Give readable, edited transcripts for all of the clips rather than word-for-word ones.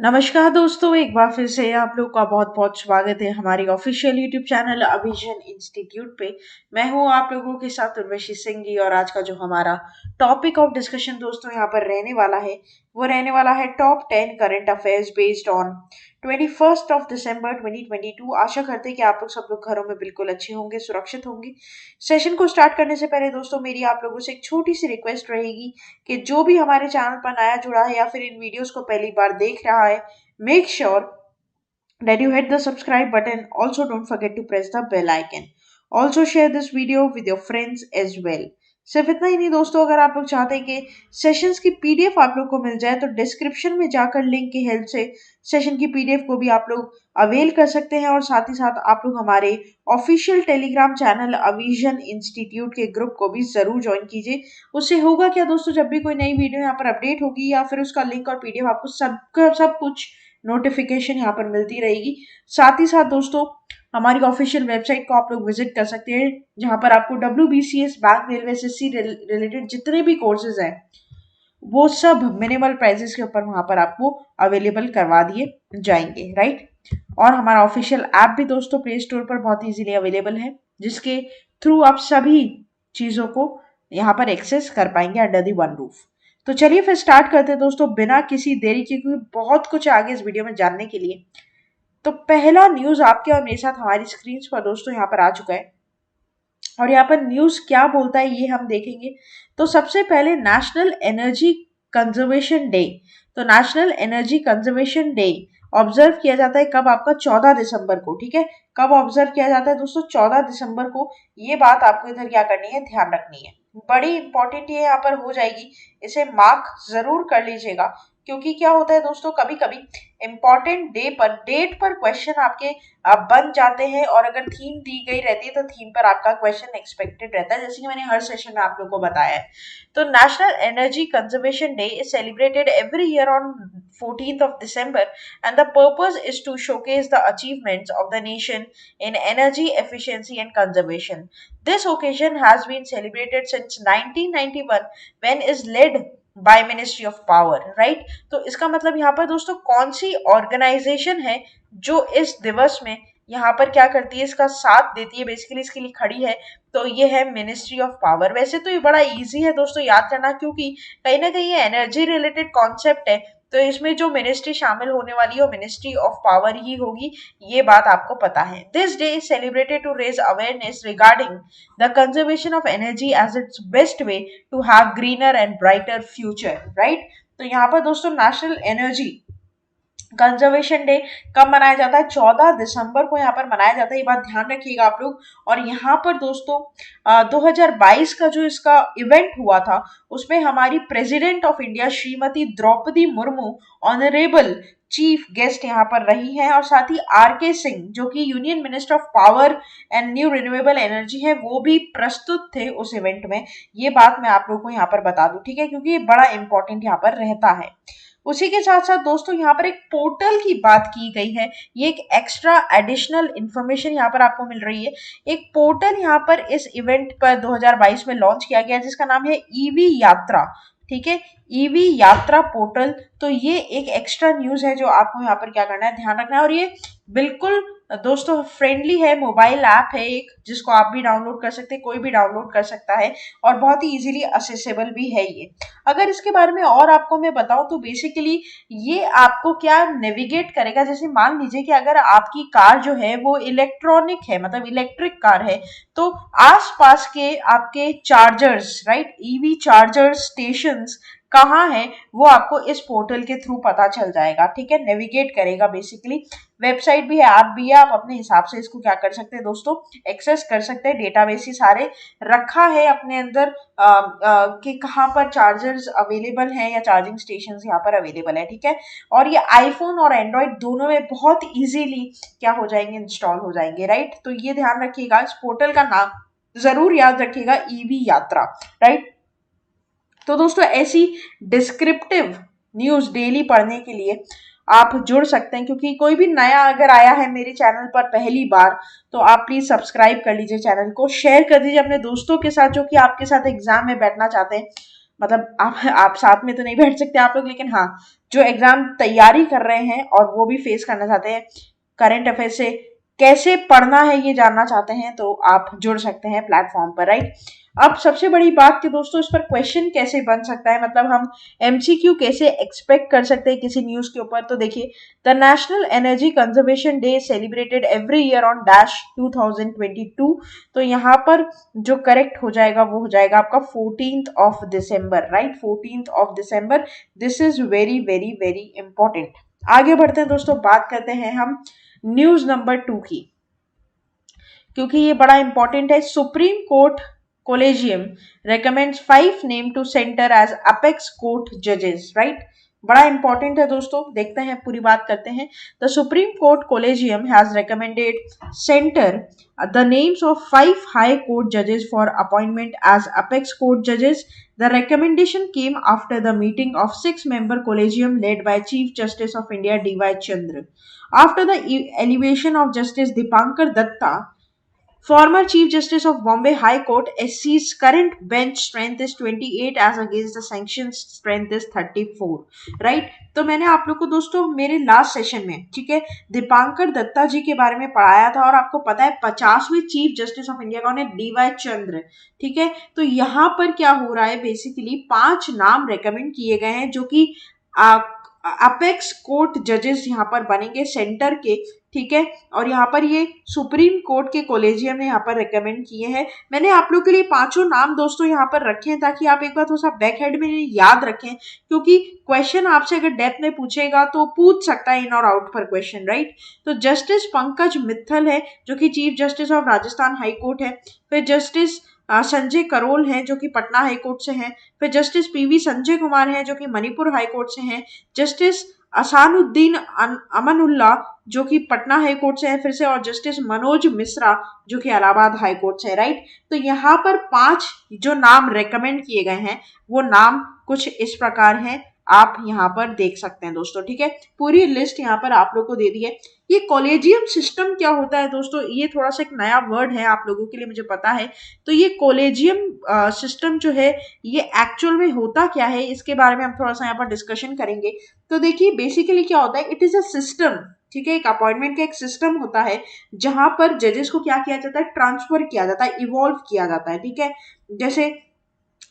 नमस्कार दोस्तों, एक बार फिर से आप लोग का बहुत बहुत स्वागत है हमारी ऑफिशियल यूट्यूब चैनल अभिजन इंस्टीट्यूट पे। मैं हूँ आप लोगों के साथ उर्वशी सिंह जी और आज का जो हमारा टॉपिक ऑफ डिस्कशन दोस्तों यहाँ पर रहने वाला है वो रहने वाला है top 10 current affairs based on 21 दिसंबर 2022। आशा करते हैं कि आप लोग सब लोग घरों में बिल्कुल अच्छे होंगे, सुरक्षित होंगे। सेशन को स्टार्ट करने से पहले दोस्तों मेरी आप लोगों से एक छोटी सी रिक्वेस्ट रहेगी कि जो भी हमारे चैनल पर नया जुड़ा है या फिर इन वीडियोस को पहली बार देख रहा है, make sure that you hit the subscribe button. Also, don't forget to press the bell icon. Also, share this video with your friends as well. सिर्फ इतना ही नहीं दोस्तों, अगर आप लोग चाहते हैं कि सेशंस की पीडीएफ आप लोग को मिल जाए तो डिस्क्रिप्शन में जाकर लिंक की हेल्प से सेशन की पीडीएफ को भी आप लोग अवेल कर सकते हैं। और साथ ही साथ आप लोग हमारे ऑफिशियल टेलीग्राम चैनल अविजन इंस्टीट्यूट के ग्रुप को भी जरूर ज्वाइन कीजिए। उससे होगा क्या दोस्तों, जब भी कोई नई वीडियो यहाँ पर अपडेट होगी या फिर उसका लिंक और पीडीएफ आपको सब कुछ नोटिफिकेशन यहाँ पर मिलती रहेगी। साथ ही साथ दोस्तों हमारी ऑफिशियल वेबसाइट को आप लोग विजिट कर सकते हैं, जहाँ पर आपको WBCS bank railway SSC related जितने भी कोर्सेज हैं वो सब मिनिमल प्राइसेस के ऊपर वहां पर आपको अवेलेबल करवा दिए जाएंगे, राइट। और हमारा ऑफिशियल ऐप भी दोस्तों प्ले स्टोर पर बहुत इजीली अवेलेबल है, जिसके थ्रू आप सभी चीजों को यहाँ पर एक्सेस कर पाएंगे अंडर दी वन रूफ। तो चलिए फिर स्टार्ट करते हैं दोस्तों बिना किसी देरी के, क्योंकि बहुत कुछ आगे इस वीडियो में जानने के लिए। तो पहला न्यूज आपके और मेरे साथ हमारी स्क्रीन पर दोस्तों यहाँ पर आ चुका है और यहाँ पर न्यूज क्या बोलता है ये हम देखेंगे। तो सबसे पहले नेशनल एनर्जी कंजर्वेशन डे। तो national energy conservation day observe किया जाता है कब? आपका 14 दिसंबर को, ठीक है। कब ऑब्जर्व किया जाता है दोस्तों? 14 दिसंबर को। ये बात आपको इधर क्या करनी है, ध्यान रखनी है, बड़ी इंपॉर्टेंट ये यहाँ पर हो जाएगी, इसे मार्क जरूर कर लीजिएगा। क्योंकि क्या होता है दोस्तों, कभी कभी इंपॉर्टेंट डेट पर क्वेश्चन आपके बन जाते हैं और अगर थीम दी गई रहती है तो थीम पर आपका क्वेश्चन एक्सपेक्टेड रहता है, जैसे कि मैंने हर सेशन में आप लोगों को बताया है। तो national energy conservation day is celebrated every year on 14th of December, and the purpose is to showcase the achievements of the nation in energy efficiency and conservation. This occasion has been celebrated since 1991 when is led by ministry of power, right. तो इसका मतलब यहाँ पर दोस्तों कौन सी organisation है जो इस दिवस में यहाँ पर क्या करती है, इसका साथ देती है, बेसिकली इसके लिए खड़ी है। तो ये है मिनिस्ट्री ऑफ पावर। वैसे तो ये बड़ा इजी है दोस्तों याद करना, क्योंकि कहीं ना कहीं ये एनर्जी रिलेटेड कॉन्सेप्ट है, तो इसमें जो मिनिस्ट्री शामिल होने वाली है वो मिनिस्ट्री ऑफ पावर ही होगी, ये बात आपको पता है। This day is celebrated to raise awareness regarding the conservation of energy as it's best way to have greener and brighter future, right. तो यहाँ पर दोस्तों नेशनल एनर्जी कंजर्वेशन डे कब मनाया जाता है? 14 दिसंबर को यहाँ पर मनाया जाता है, ये बात ध्यान रखिएगा आप लोग। और यहाँ पर दोस्तों 2022 का जो इसका इवेंट हुआ था उसमें हमारी president of India Shrimati Droupadi Murmu honourable chief guest यहाँ पर रही हैं, और साथ ही RK सिंह जो कि union minister of power and new renewable energy है, वो भी प्रस्तुत थे उस इवेंट में। ये बात मैं आप लोगों को यहाँ पर बता दूं, ठीक है, क्योंकि ये बड़ा इंपॉर्टेंट यहाँ पर रहता है। उसी के साथ साथ दोस्तों यहाँ पर एक पोर्टल की बात की गई है, ये एक एक्स्ट्रा एडिशनल इंफॉर्मेशन यहाँ पर आपको मिल रही है। एक पोर्टल यहाँ पर इस इवेंट पर 2022 में लॉन्च किया गया जिसका नाम है ईवी यात्रा, ठीक है, ईवी यात्रा पोर्टल। तो ये एक एक्स्ट्रा न्यूज है जो आपको यहाँ पर क्या करना है, ध्यान रखना है। और ये बिल्कुल दोस्तों फ्रेंडली है, मोबाइल ऐप है एक, जिसको आप भी डाउनलोड कर सकते हैं, कोई भी डाउनलोड कर सकता है और बहुत ही इजीली असेसेबल भी है ये। अगर इसके बारे में और आपको मैं बताऊं तो बेसिकली ये आपको क्या नेविगेट करेगा, जैसे मान लीजिए कि अगर आपकी कार जो है वो इलेक्ट्रॉनिक है, मतलब इलेक्ट्रिक कार है, तो आसपास के आपके chargers, right, EV charger stations कहाँ है वो आपको इस पोर्टल के थ्रू पता चल जाएगा, ठीक है, नेविगेट करेगा। बेसिकली वेबसाइट भी है, ऐप भी है, आप अपने हिसाब से इसको क्या कर सकते हैं दोस्तों, एक्सेस कर सकते हैं। डेटाबेस ही सारे रखा है अपने अंदर कि कहाँ पर चार्जर्स अवेलेबल हैं या चार्जिंग स्टेशन यहाँ पर अवेलेबल है, ठीक है। और ये आईफोन और एंड्रॉइड दोनों में बहुत इजीली क्या हो जाएंगे, इंस्टॉल हो जाएंगे, राइट। तो ये ध्यान रखिएगा, इस पोर्टल का नाम जरूर याद रखिएगा, ईवी यात्रा, राइट। तो दोस्तों ऐसी डिस्क्रिप्टिव न्यूज डेली पढ़ने के लिए आप जुड़ सकते हैं, क्योंकि कोई भी नया अगर आया है मेरे चैनल पर पहली बार तो आप प्लीज सब्सक्राइब कर लीजिए चैनल को, शेयर कर दीजिए अपने दोस्तों के साथ जो कि आपके साथ एग्जाम में बैठना चाहते हैं। मतलब आप साथ में तो नहीं बैठ सकते आप लोग, लेकिन हाँ, जो एग्जाम तैयारी कर रहे हैं और वो भी फेस करना चाहते हैं, करंट अफेयर से कैसे पढ़ना है ये जानना चाहते हैं, तो आप जुड़ सकते हैं प्लेटफॉर्म पर, राइट। अब सबसे बड़ी बात कि दोस्तों इस पर क्वेश्चन कैसे बन सकता है, मतलब हम एमसीक्यू कैसे एक्सपेक्ट कर सकते हैं किसी न्यूज के ऊपर। तो देखिए, the national energy conservation day celebrated every year on dash 2022। तो यहाँ पर जो करेक्ट हो जाएगा वो हो जाएगा आपका 14 दिसंबर, राइट, 14 दिसंबर। This is very very very important. आगे बढ़ते हैं दोस्तों, बात करते हैं हम न्यूज नंबर 2 की, क्योंकि ये बड़ा इंपॉर्टेंट है। Supreme court collegium recommends 5 name to centre as apex court जजेस, राइट। बड़ा इंपॉर्टेंट है दोस्तों, देखते हैं पूरी बात करते हैं। The supreme court collegium has recommended centre the names of 5 high court judges for appointment as apex court judges. The recommendation came after the meeting of 6-member collegium led by Chief Justice of India D.Y. Chandra. After the elevation of Justice Dipankar Datta, former Chief Justice of Bombay High Court, SC's current bench strength is 28 as against the sanctioned strength is 34, right? तो मैंने आप लोग को दोस्तों मेरे last session में, ठीक है, दीपांकर दत्ता जी के बारे में पढ़ाया था, और आपको पता है 50वें चीफ जस्टिस ऑफ इंडिया कौन है? डीवाई चंद्र, ठीक है। तो यहाँ पर क्या हो रहा है, बेसिकली 5 नाम रेकमेंड किए गए हैं जो कि अपेक्स कोर्ट जजेस यहाँ पर बनेंगे सेंटर के, ठीक है। और यहाँ पर ये सुप्रीम कोर्ट के कोलेजियम ने यहाँ पर रेकमेंड किए हैं। मैंने आप लोग के लिए 5 नाम दोस्तों यहाँ पर रखे हैं ताकि आप एक बार थोड़ा सा बैक हेड में याद रखें, क्योंकि क्वेश्चन आपसे अगर डेप्थ में पूछेगा तो पूछ सकता है इन और आउट पर क्वेश्चन, राइट। तो जस्टिस पंकज मित्तल है जो कि chief justice of Rajasthan high court है। फिर जस्टिस संजय करोल हैं जो कि पटना हाई कोर्ट से हैं। फिर जस्टिस पीवी संजय कुमार हैं जो कि मणिपुर हाई कोर्ट से हैं। जस्टिस असानुद्दीन अमनुल्लाह जो कि पटना हाई कोर्ट से है फिर से, और जस्टिस मनोज मिश्रा जो कि इलाहाबाद हाई कोर्ट से है, राइट। तो यहाँ पर 5 जो नाम रेकमेंड किए गए हैं वो नाम कुछ इस प्रकार हैं, आप यहाँ पर देख सकते हैं दोस्तों, ठीक है। पूरी लिस्ट यहाँ पर आप लोग को दे दी है। ये कॉलेजियम सिस्टम क्या होता है दोस्तों, ये थोड़ा सा एक नया वर्ड है आप लोगों के लिए, मुझे पता है। तो ये कॉलेजियम सिस्टम जो है ये एक्चुअल में होता क्या है, इसके बारे में हम थोड़ा सा यहाँ पर डिस्कशन करेंगे। तो देखिए बेसिकली क्या होता है, इट इज अ सिस्टम, ठीक है। एक अपॉइंटमेंट का एक सिस्टम होता है जहां पर जजेस को क्या किया जाता है, ट्रांसफर किया जाता है, इवॉल्व किया जाता है, ठीक है। जैसे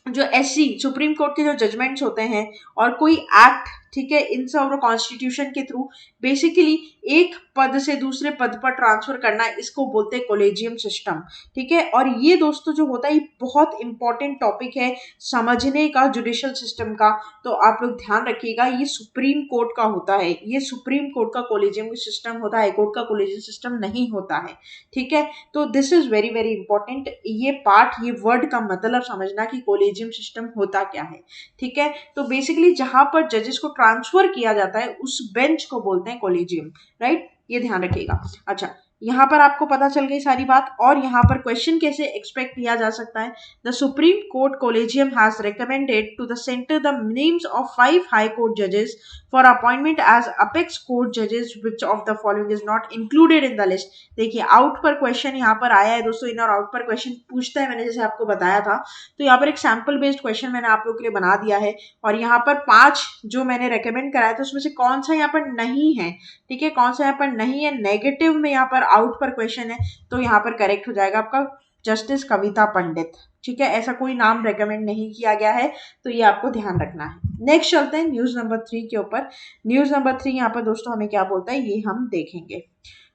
जो एससी सुप्रीम कोर्ट के जो जजमेंट्स होते हैं और कोई एक्ट, ठीक है, इन सब कॉन्स्टिट्यूशन के थ्रू बेसिकली एक पद से दूसरे पद पर ट्रांसफर करना, इसको बोलते हैं कोलेजियम सिस्टम, ठीक है। और ये दोस्तों जो होता है ये बहुत इंपॉर्टेंट टॉपिक है समझने का जुडिशियल सिस्टम का, तो आप लोग ध्यान रखिएगा। ये सुप्रीम कोर्ट का होता है, ये सुप्रीम कोर्ट का कोलेजियम सिस्टम होता है, हाईकोर्ट का कोलेजियम सिस्टम नहीं होता है, ठीक है। तो this is very very important, ये पार्ट, ये वर्ड का मतलब समझना कि कोलेजियम सिस्टम होता क्या है, ठीक है। तो बेसिकली जहां पर जजेस को ट्रांसफर किया जाता है उस बेंच को बोलते हैं कोलेजियम, राइट, ये ध्यान रखिएगा। अच्छा, यहाँ पर आपको पता चल गई सारी बात, और यहाँ पर क्वेश्चन कैसे एक्सपेक्ट किया जा सकता है। The supreme court collegium has recommended to the centre the names of 5 high court जजेस for appointment as apex court जजेस which of the following is not included in the list. देखिए out पर question यहाँ पर आया है दोस्तों, इन और आउट पर क्वेश्चन पूछता है, मैंने जैसे आपको बताया था। तो यहाँ पर एक सैम्पल बेस्ड क्वेश्चन मैंने आप लोग के लिए बना दिया है, और यहाँ पर 5 जो मैंने रेकमेंड कराया था उसमें से कौन सा यहाँ पर नहीं है, ठीक है, कौन सा यहाँ पर नहीं है, नेगेटिव में यहाँ पर आउट पर क्वेश्चन है, तो यहाँ पर करेक्ट हो जाएगा आपका जस्टिस कविता पंडित, ठीक है। ऐसा कोई नाम रेकमेंड नहीं किया गया है, तो ये आपको ध्यान रखना है। नेक्स्ट चलते हैं न्यूज नंबर 3 के ऊपर। न्यूज नंबर 3 यहाँ पर दोस्तों हमें क्या बोलता है ये हम देखेंगे।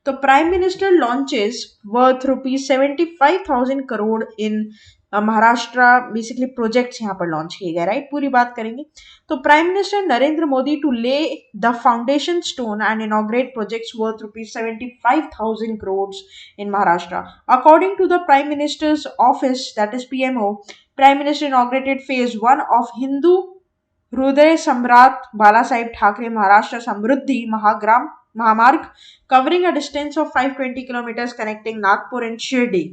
तो prime minister launches worth ₹75,000 crore in Maharashtra, basically projects यहाँ पर लॉन्च किए गए, राइट, पूरी बात करेंगे। तो prime minister Narendra Modi to lay the foundation stone and inaugurate projects worth ₹75,000 crores in Maharashtra. According to the Prime Minister's office, that is PMO, Prime Minister inaugurated phase 1 of Hindu हृदय सम्राट बाला साहेब ठाकरे महाराष्ट्र समृद्धि महाग्राम महामार्ग covering a distance of 520 kilometre connecting Nagpur and Shirdi,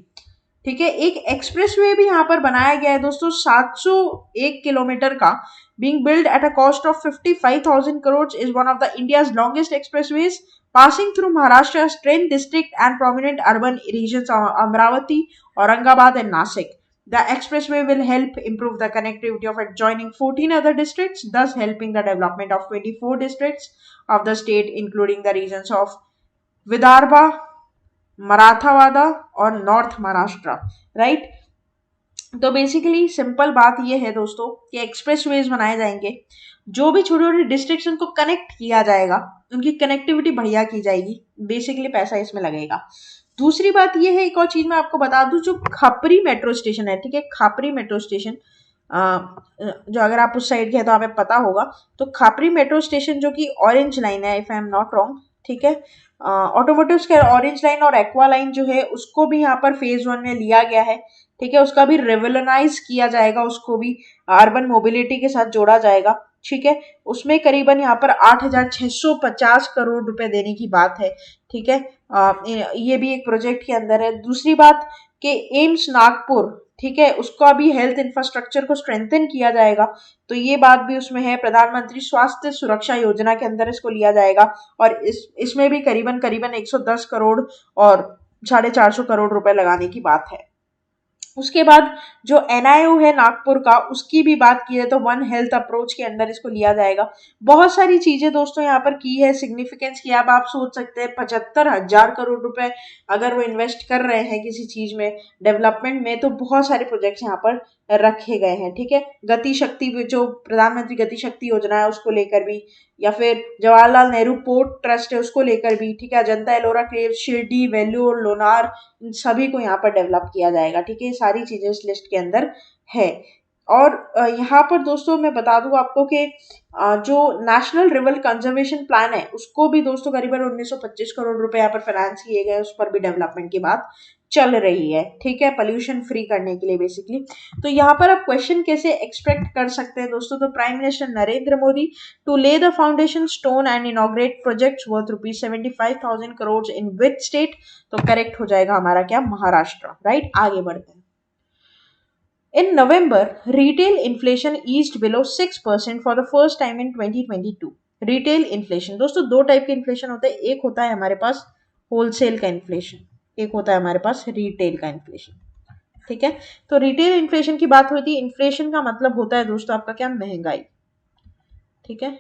ठीक है। एक expressway भी यहाँ पर बनाया गया है दोस्तों 701 किलोमीटर का, being built at a cost of 55,000 crores, is one of the India's longest expressways passing through Maharashtra's 10 district and prominent urban regions of Amravati, Aurangabad and Nasik. The expressway will help improve the connectivity of adjoining 14 other districts, thus helping the development of 24 districts of the state, including the regions of Vidarbha, Marathawada और north Maharashtra, right. तो basically simple बात ये है दोस्तों कि expressways बनाए जाएंगे, जो भी छोटे छोटे डिस्ट्रिक्ट उनको कनेक्ट किया जाएगा, उनकी कनेक्टिविटी बढ़िया की जाएगी, बेसिकली पैसा इसमें लगेगा। दूसरी बात ये है, एक और चीज मैं आपको बता दूं, जो खापरी मेट्रो स्टेशन है, ठीक है, खापरी मेट्रो स्टेशन, जो अगर आप उस साइड के हैं तो हमें पता होगा, तो खापरी मेट्रो स्टेशन जो कि ऑरेंज लाइन है, if I am not wrong, ठीक है, ऑटोमोटिव्स के ऑरेंज लाइन और एक्वा लाइन जो है उसको भी यहाँ पर फेज 1 में लिया गया है, ठीक है, उसका भी रेवोल्यूनाइज किया जाएगा, उसको भी अर्बन मोबिलिटी के साथ जोड़ा जाएगा, ठीक है। उसमें करीबन यहाँ पर 8,650 करोड़ रुपए देने की बात है, ठीक है। ये भी एक प्रोजेक्ट के अंदर है। दूसरी बात कि एम्स नागपुर, ठीक है, उसका भी हेल्थ इंफ्रास्ट्रक्चर को स्ट्रेंथन किया जाएगा, तो ये बात भी उसमें है। प्रधानमंत्री स्वास्थ्य सुरक्षा योजना के अंदर इसको लिया जाएगा, और इसमें भी करीबन करीबन 110 करोड़ और 450 करोड़ रुपए लगाने की बात है। उसके बाद जो एनआईओ है नागपुर का, उसकी भी बात की है तो वन हेल्थ अप्रोच के अंदर इसको लिया जाएगा। बहुत सारी चीजें दोस्तों यहाँ पर की है, सिग्निफिकेंस की अब आप सोच सकते हैं 75,000 करोड़ रुपए अगर वो इन्वेस्ट कर रहे हैं किसी चीज में, डेवलपमेंट में, तो बहुत सारे प्रोजेक्ट्स यहाँ पर रखे गए हैं, ठीक है। गति शक्ति, जो प्रधानमंत्री गति शक्ति योजना है उसको लेकर भी, या फिर जवाहरलाल नेहरू पोर्ट ट्रस्ट है उसको लेकर भी, ठीक है, अजंता एलोरा केव, शिरडी, वेल्लोर, लोनार, इन सभी को यहाँ पर डेवलप किया जाएगा, ठीक है। ये सारी चीजें इस लिस्ट के अंदर है। और यहाँ पर दोस्तों मैं बता दूं आपको कि जो नेशनल रिवर कंजर्वेशन प्लान है उसको भी दोस्तों करीबन 1925 करोड़ रुपए यहाँ पर फाइनेंस किए गए, उस पर भी डेवलपमेंट की बात चल रही है, ठीक है, पोल्यूशन फ्री करने के लिए बेसिकली। तो यहाँ पर आप क्वेश्चन कैसे एक्सपेक्ट कर सकते हैं दोस्तों, तो prime minister Narendra Modi to lay the foundation stone and inaugurate projects worth ₹75,000 crore in which state, तो करेक्ट हो जाएगा हमारा क्या, महाराष्ट्र, राइट। आगे बढ़ते हैं। In November, retail inflation eased below 6% for the first time in 2022. Retail inflation दोस्तों, दो टाइप के इन्फ्लेशन होते हैं, एक होता है हमारे पास होलसेल का इन्फ्लेशन, एक होता है हमारे पास रिटेल का इन्फ्लेशन, ठीक है। तो रिटेल इन्फ्लेशन की बात होती है, इन्फ्लेशन का मतलब होता है दोस्तों आपका क्या, महंगाई, ठीक है।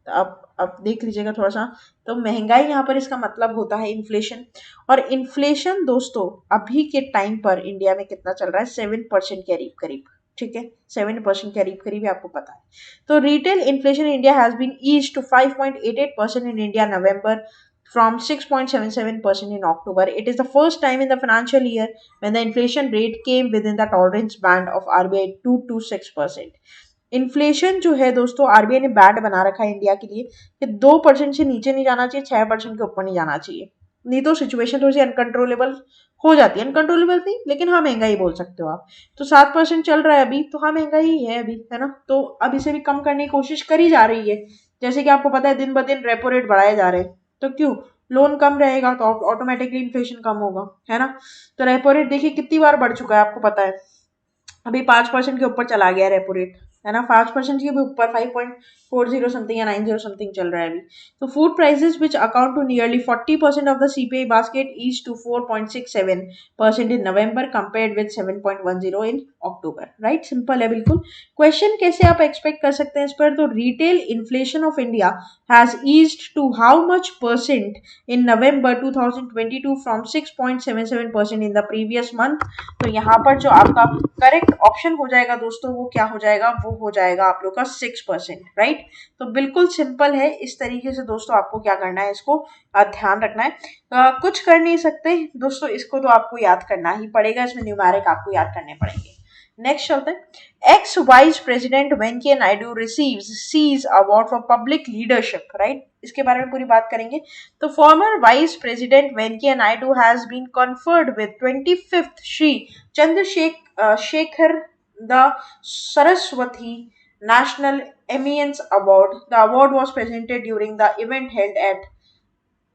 तो आप देख लीजिएगा थोड़ा सा, तो महंगाई यहाँ पर इसका मतलब होता है इन्फ्लेशन। और इन्फ्लेशन दोस्तों अभी के टाइम पर इंडिया में कितना चल रहा है, 7% के करीब करीब, ठीक है, 7% के करीब करीब आपको पता है। तो retail inflation India has been eased to 5.88% in India November from 6.77% in October. It is the first time in the financial year when the inflation rate came within the tolerance band of RBI 2 to 6%. Inflation जो है दोस्तों RBI ने band बना रखा है India के लिए कि 2% से नीचे नहीं जाना चाहिए, 6% के ऊपर नहीं जाना चाहिए, नहीं तो सिचुएशन थोड़ी सी अनकंट्रोलेबल हो जाती है, अनकंट्रोलेबल नहीं लेकिन हाँ महंगाई बोल सकते हो आप। तो 7% चल रहा है अभी, तो हाँ महंगाई ही है अभी, है ना। तो अब इसे भी कम करने की कोशिश करी जा रही है, जैसे कि आपको पता है दिन ब दिन रेपो रेट बढ़ाए जा रहे हैं, तो क्यों, लोन कम रहेगा तो ऑटोमेटिकली इन्फ्लेशन कम होगा, है ना। तो रेपो रेट देखिए कितनी बार बढ़ चुका है आपको पता है, अभी 5% के ऊपर चला गया रेपो रेट, है ना, 5% के भी ऊपर 5.40 समथिंग या 90 समथिंग चल रहा है अभी। तो food prices which account to nearly 40% of the CPI basket eased to 4.67% in November compared with 7.10 in October, right. Simple है बिल्कुल। क्वेश्चन कैसे आप एक्सपेक्ट कर सकते हैं इस पर, तो retail inflation of India has eased to how much percent in November 2022 from 6.77% in the previous month. तो यहाँ पर जो आपका करेक्ट ऑप्शन हो जाएगा दोस्तों वो क्या हो जाएगा, वो हो जाएगा आप लोग का 6%, राइट। तो बिल्कुल सिंपल है, इस तरीके से दोस्तों आपको क्या करना है, इसको ध्यान रखना है। कुछ कर नहीं सकते दोस्तों, इसको तो आपको याद करना ही पड़ेगा, इसमें न्यूमेरिक आपको याद करने पड़ेंगे। नेक्स्ट चलते हैं, ex vice president Venkaiah Naidu receives सीज award for public leadership, right, इसके बारे में पूरी बात करेंगे। तो former vice president Venkaiah Naidu has been conferred with 25th Shri Chandrashekhar the Saraswati National Eminence Award. The award was presented during the event held at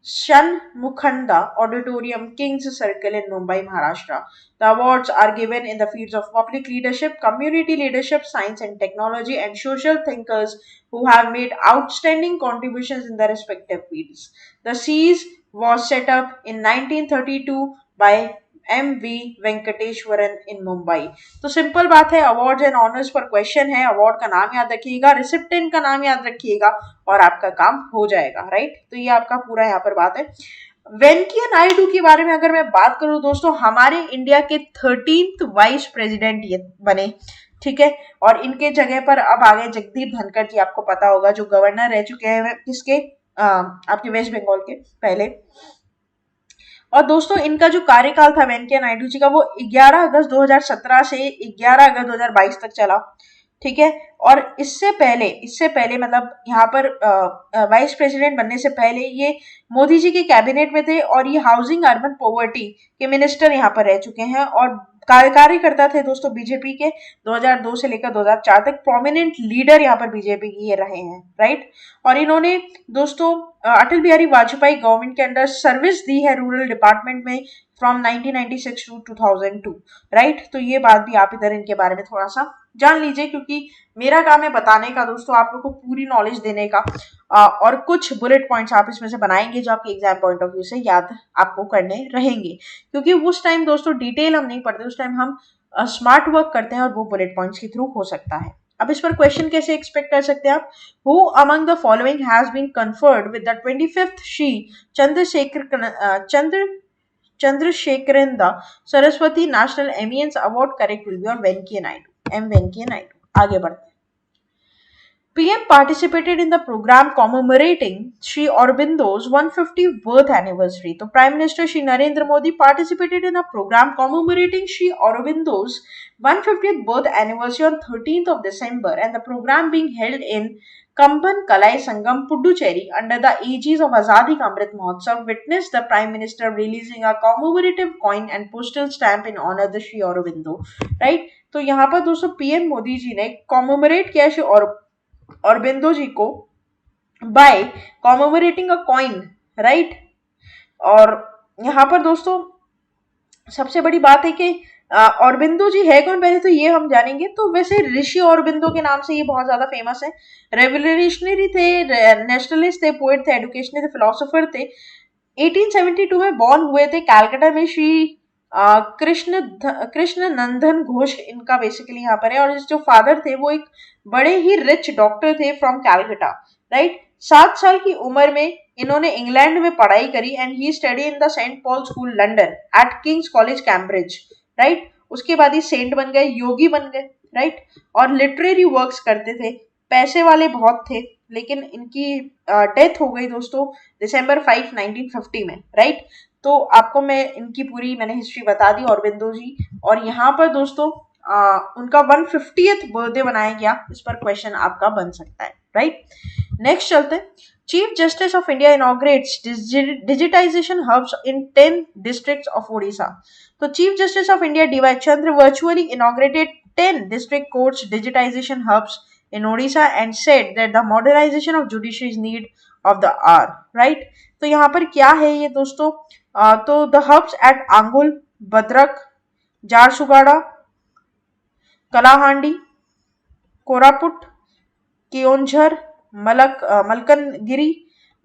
Shanmukhanda Auditorium, King's Circle in Mumbai, Maharashtra. The awards are given in the fields of public leadership, community leadership, science and technology, and social thinkers who have made outstanding contributions in their respective fields. The CES was set up in 1932 by MV Venkateswaran इन मुंबई। तो simple बात है, awards and honours पर question है, award का नाम याद रखिएगा, recipient का नाम याद रखिएगा और आपका काम हो जाएगा, राइट। तो ये आपका पूरा यहाँ पर बात है। वेंकैया नायडू के बारे में अगर मैं बात करूं दोस्तों, हमारे इंडिया के 13th वाइस प्रेसिडेंट ये बने, ठीक है। और इनके जगह पर अब आ गए जगदीप धनखड़ जी, आपको पता होगा, जो गवर्नर रह चुके हैं किसके, आपके वेस्ट बंगाल के पहले। और दोस्तों इनका जो कार्यकाल था वेंकैया नायडू जी का, वो 11 अगस्त 2017 से 11 अगस्त 2022 तक चला, ठीक है। और इससे पहले मतलब यहाँ पर वाइस प्रेसिडेंट बनने से पहले ये मोदी जी के कैबिनेट में थे और ये हाउसिंग अर्बन पॉवर्टी के मिनिस्टर यहाँ पर रह चुके हैं। और कार्यकर्ता थे दोस्तों बीजेपी के, 2002 से लेकर 2004 तक प्रोमिनेंट लीडर यहाँ पर बीजेपी की ये रहे हैं, राइट। और इन्होंने दोस्तों अटल बिहारी वाजपेयी गवर्नमेंट के अंडर सर्विस दी है रूरल डिपार्टमेंट में फ्रॉम 1996 टू 2002, राइट। तो ये बात भी आप इधर इनके बारे में थोड़ा सा जान लीजिए, क्योंकि मेरा काम है बताने का दोस्तों, आप लोग को पूरी नॉलेज देने का। और कुछ बुलेट पॉइंट्स आप इसमें से बनाएंगे जो आपके एग्जाम पॉइंट ऑफ व्यू से याद आपको करने रहेंगे, क्योंकि उस टाइम दोस्तों डिटेल हम नहीं पढ़ते, उस टाइम हम स्मार्ट वर्क करते हैं और वो बुलेट पॉइंट्स के थ्रू हो सकता है। अब इस पर क्वेश्चन कैसे एक्सपेक्ट कर सकते हैं आप, who among the following has been conferred with the 25th Shri Chandrasekharendra Saraswati national eminence award, correct will be और वेंकैया नायडू, एम वेंकैया नायडू। आगे बढ़ते हैं। PM participated in the program commemorating Sri Aurobindo's 150th birth anniversary. तो Prime Minister Shri Narendra Modi participated in a program commemorating Sri Aurobindo's 150th birth anniversary on 13th of December, and the program being held in Kamban Kalai Sangam, Puducherry, under the aegis of Azadi Ka Amrit Mahotsav, witnessed the Prime Minister releasing a commemorative coin and postal stamp in honor of Sri Aurobindo, right? तो यहाँ पर दोस्तों PM Modi ji ने commemorate किया श्री औरबिंदो जी को bye कॉमेमोरेटिंग अ coin, right. और यहाँ पर दोस्तों सबसे बड़ी बात है कि औरबिंदो जी है कौन, पहले तो ये हम जानेंगे। तो वैसे ऋषि औरबिंदो के नाम से ये बहुत ज्यादा फेमस है, रेवोल्यूशनरी थे, नेशनलिस्ट थे, पोएट थे, एडुकेशनल थे, फिलोसोफर थे। 1872 में बॉर्न हुए थे कैलकाटा में। श्री कृष्ण नंदन घोष इनका बेसिकली यहाँ पर है, और जो फादर थे वो एक बड़े ही रिच डॉक्टर थे फ्रॉम कैलकाटा, राइट। 7 साल की उम्र में इन्होंने इंग्लैंड में पढ़ाई करी and he study in the Saint Paul school London at King's college Cambridge, right. उसके बाद ही सेंट बन गए, योगी बन गए, राइट। और लिटरेरी वर्क्स करते थे, पैसे वाले बहुत थे, लेकिन इनकी डेथ हो गई दोस्तों दिसंबर 5 1950 में, राइट। तो आपको मैं इनकी पूरी मैंने हिस्ट्री बता दी औरबिंदो जी। और यहाँ पर दोस्तों उनका 150th बर्थडे बनाया गया, इस पर क्वेश्चन आपका बन सकता है, राइट। नेक्स्ट चलते हैं। Chief justice of India inaugurates digitisation hubs in 10 districts of Odisha. तो chief justice of India DY Chandra virtually inaugurated 10 district courts digitisation hubs in Odisha and said that the modernization of judiciary is need of the hour, right। तो यहाँ पर क्या है ये दोस्तों, तो the hubs at Angul, Bhadrak, Jharsuguda, Kalahandi, Koraput, Keonjhar, Malkangiri,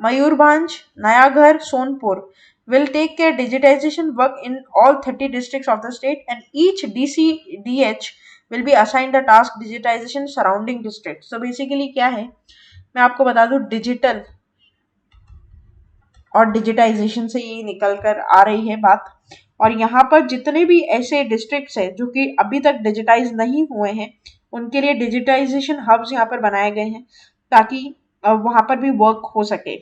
Mayurbhanj, Nayagarh, Sonpur will take care digitization work in all 30 districts of the state, and each DCDH will be assigned the task digitization surrounding district। so basically क्या है, मैं आपको बता दूं, डिजिटल और डिजिटाइजेशन से ये निकल कर आ रही है बात। और यहाँ पर जितने भी ऐसे डिस्ट्रिक्ट्स हैं जो कि अभी तक डिजिटाइज नहीं हुए हैं, उनके लिए डिजिटाइजेशन हब्स यहाँ पर बनाए गए हैं ताकि वहां पर भी वर्क हो सके,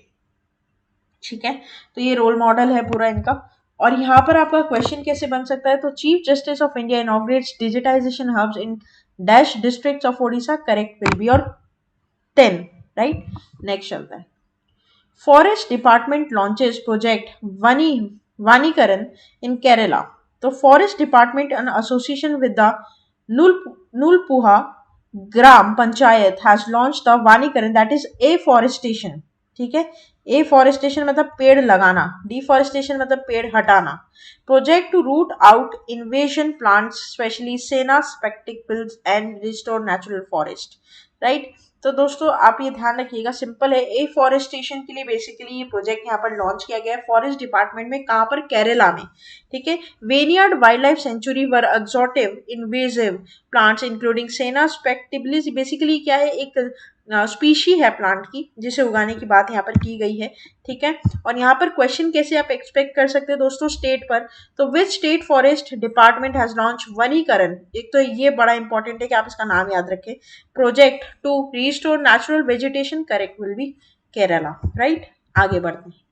ठीक है। तो ये रोल मॉडल है पूरा इनका। और यहाँ पर आपका क्वेश्चन कैसे बन सकता है, तो chief justice of India inaugurates digitisation hubs in dash districts of Odisha, correct will be और 10, राइट। नेक्स्ट चलता है। Forest department launches project Vanikaran in Kerala. तो forest department in association with the Noolpuzha gram panchayat has launch the Vanikaran, that is afforestation, ठीक है। Afforestation मतलब पेड़ लगाना, deforestation मतलब पेड़ हटाना। Project to root out invasion plants specially senna spectabilis and restore natural forest, right. तो दोस्तों आप ये ध्यान रखिएगा, सिंपल है। एफॉरेस्टेशन के लिए बेसिकली ये प्रोजेक्ट यहाँ पर लॉन्च किया गया है फॉरेस्ट डिपार्टमेंट में, कहाँ पर, केरला में, ठीक है। वेनियार्ड वाइल्ड लाइफ सेंचुरी वर एक्सोटिव इन्वेजिव प्लांट्स इंक्लूडिंग सेना स्पेक्टिबिलिस, बेसिकली क्या है, एक स्पीशी है प्लांट की जिसे उगाने की बात यहाँ पर की गई है, ठीक है। और यहाँ पर क्वेश्चन कैसे आप एक्सपेक्ट कर सकते हैं दोस्तों स्टेट पर, तो which state forest department has launch वनीकरण, एक तो ये बड़ा इंपॉर्टेंट है कि आप इसका नाम याद रखें, project to restore natural vegetation, correct will be Kerala, right. आगे बढ़ते हैं।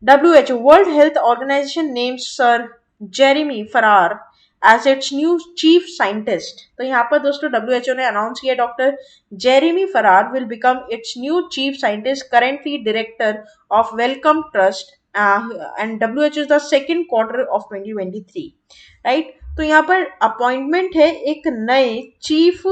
WHO World Health Organization names Sir Jeremy Farrar as its new chief scientist. तो यहाँ पर दोस्तों WHO ने अनाउंस किया डॉक्टर जेरेमी फरार will become its new chief scientist, currently director of Wellcome Trust, and WHO is the second quarter of 2023, right? तो यहाँ पर अपॉइंटमेंट है एक नए चीफ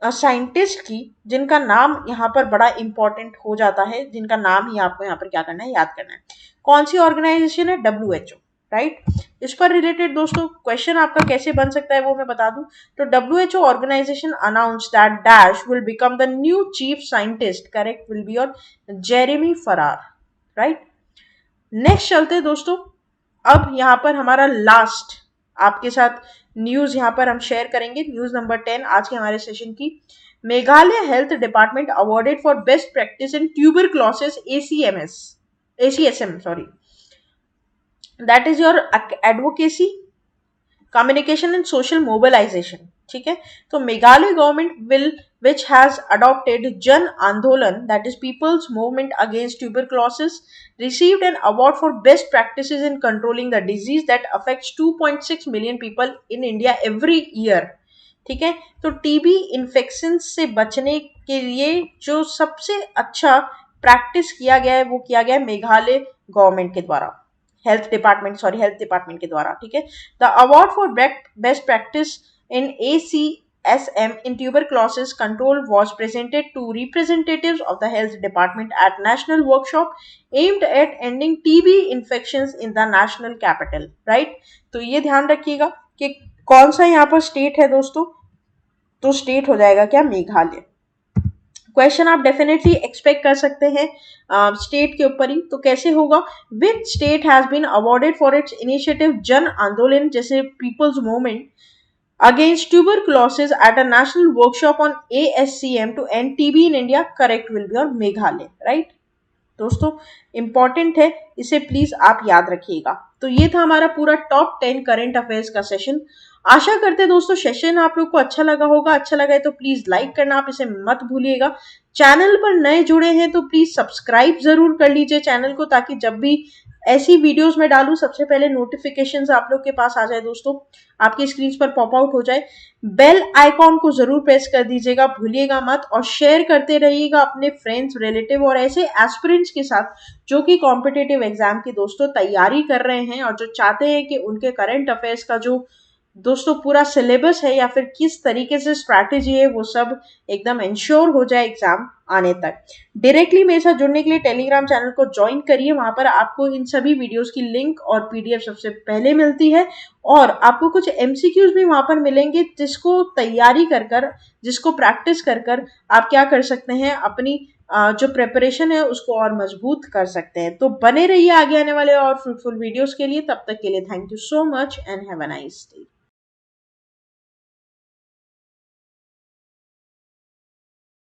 साइंटिस्ट की, जिनका नाम यहाँ पर बड़ा इंपॉर्टेंट हो जाता है, जिनका नाम ही आपको यहाँ पर क्या करना है, याद करना है। कौन सी ऑर्गेनाइजेशन है, WHO, राइट। इस पर रिलेटेड दोस्तों क्वेश्चन आपका कैसे बन सकता है वो मैं बता दूं, तो WHO organisation announce that dash will become the new chief scientist, correct will be your Jeremy Farrar, right. Next चलते हैं दोस्तों। अब यहाँ पर हमारा लास्ट आपके साथ न्यूज यहाँ पर हम शेयर करेंगे, न्यूज नंबर 10 आज के हमारे सेशन की। Meghalaya health department awarded for best practice in tuberculosis ACSM, sorry, that is your advocacy, communication and social mobilisation, ठीक है। तो Meghalaya government will which has adopted Jan Andolan, that is people's movement against tuberculosis, received an award for best practices in controlling the disease that affects 2.6 million people in India every year, ठीक है। तो TB infection से बचने के लिए जो सबसे अच्छा प्रैक्टिस किया गया है वो किया गया है मेघालय गवर्नमेंट के द्वारा, हेल्थ डिपार्टमेंट के द्वारा, ठीक है। The award for best practice in ACSM in tuberculosis control was presented to representatives of the health department at national workshop aimed at ending TB infections in the national capital, right। तो ये ध्यान रखिएगा कि कौन सा यहाँ पर state है दोस्तों, तो स्टेट हो जाएगा क्या, मेघालय। क्वेश्चन आप डेफिनेटली एक्सपेक्ट कर सकते हैं स्टेट के ऊपर ही, तो कैसे होगा, which state has been awarded for its initiative Jan Andolan, जैसे people's movement against tuberculosis at a national workshop on ASCM to end TB in India, correct will be on Meghalaya, right। दोस्तों इंपॉर्टेंट है, इसे प्लीज आप याद रखिएगा। तो ये था हमारा पूरा टॉप 10 करंट अफेयर्स का सेशन। आशा करते हैं दोस्तों सेशन आप लोग को अच्छा लगा होगा, अच्छा लगा है तो प्लीज लाइक करना आप इसे मत भूलिएगा। चैनल पर नए जुड़े हैं तो प्लीज सब्सक्राइब जरूर कर लीजिए चैनल को, ताकि जब भी ऐसी वीडियोस में डालूं सबसे पहले नोटिफिकेशंस आप लोग के पास आ जाए, दोस्तों आपकी स्क्रीन पर पॉप आउट हो जाए। बेल आइकॉन को जरूर प्रेस कर दीजिएगा, भूलिएगा मत, और शेयर करते रहिएगा अपने फ्रेंड्स, रिलेटिव और ऐसे एस्पिरेंट्स के साथ जो कि कॉम्पिटिटिव एग्जाम की दोस्तों तैयारी कर रहे हैं और जो चाहते हैं कि उनके करंट अफेयर्स का जो दोस्तों पूरा सिलेबस है या फिर किस तरीके से स्ट्रैटेजी है वो सब एकदम इंश्योर हो जाए एग्जाम आने तक। डायरेक्टली मेरे साथ जुड़ने के लिए टेलीग्राम चैनल को ज्वाइन करिए, वहां पर आपको इन सभी वीडियोस की लिंक और पीडीएफ सबसे पहले मिलती है, और आपको कुछ एमसीक्यूज भी वहां पर मिलेंगे जिसको तैयारी कर जिसको प्रैक्टिस कर आप क्या कर सकते हैं, अपनी जो प्रिपरेशन है उसको और मजबूत कर सकते हैं। तो बने रहिए आगे आने वाले और फ्रूटफुल वीडियोस के लिए, तब तक के लिए thank you so much and have a nice day.